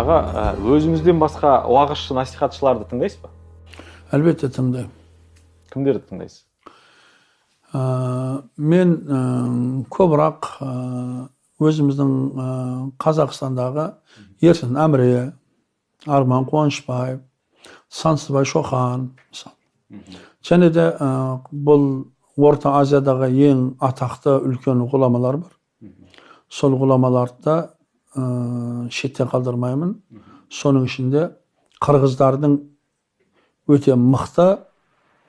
Аға, өзіңізден басқа уағызшы насихатшыларды тыңдайсыз ба? Әлбетте тыңдаймын. Кімдерді тыңдайсыз? Мен көбірақ өзіміздің Қазақстандағы Ерсін Әміре, Арман Қуанышбаев, Сансызбай Шоқан, және де бұл Орта Азиядағы ең атақты үлкен ғұламалар бар. Сол ғұламаларды шетте қалдырмаймын. Соның ішінде қырғыздардың өте мықты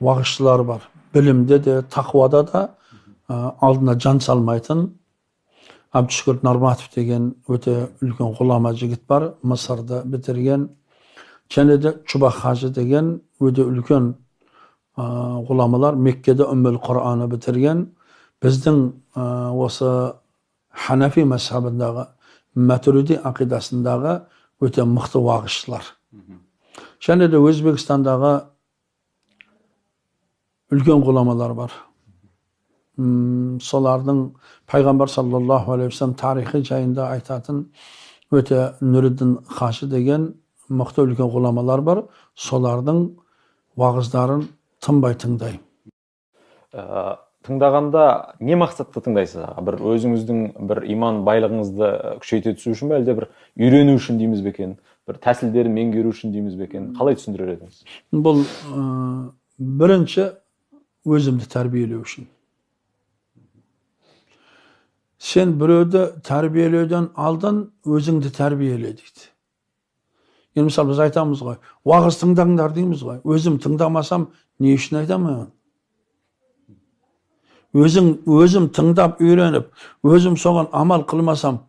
уағызшылары бар. Білімде де, тақуада да алдына жан салмайтын Абдушкүр Нарматов деген өте үлкен ғұлама жігіт бар. Мысырды бітірген. Және де Чубак Хажы деген өте үлкен ғұламалар. Меккеде Үммул Құр'аны бітірген. Біздің осы Ханафи мазхабындағы, Матуриди ақидасындағы өте мықты уағызшылар. Және де Өзбекстандағы үлкен ғұламалар бар. Солардың Пайғамбар саллаллаху алейхи вассалам тарихи жайында айтатын өте Нұриддин Хажы деген мықты үлкен ғұламалар бар. Солардың уағыздарын тынбай тыңдаймын. Тыңдағанда не мақсатта тыңдайсыз? Бір өзіңіздің бір иман байлығыңызды күшейте түсу үшін бе, әлде бір үйрену үшін дейміз бе екен? Бір тәсілдерін меңгеру үшін дейміз бе екен? Қалай түсіндірер едіңіз? Бұл бірінші өзімді тәрбиелеу үшін. Сен біреуді тәрбиелеуден алдын өзіңді тәрбиеле дейді. Енді мысалы біз айтамыз ғой, уағыз тыңдаңдар дейміз ғой. Өзім тыңдамасам не үшін айтамын? Өзім тыңдап үйреніп, өзім соған амал қылмасам,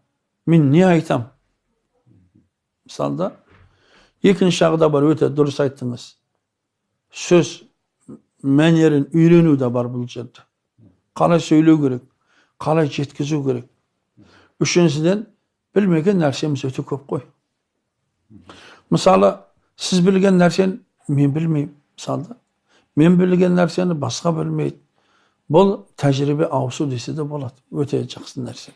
мен не айтам? Мысалда, екінші жағы да бар, өте дұрыс айттыңыз. Сөз мәнерін үйрену да бар бұл жерде. Қалай сөйлеу керек, қалай жеткізу керек. Үшіншіден, білмеген нәрсеміз өте көп қой. Мысалы, сіз білген нәрсені мен білмеймін. Мысалда, мен білген нәрсені басқа білмейді. Бұл тәжірибе ауысу десе де болады. Өте жақсы нәрсе.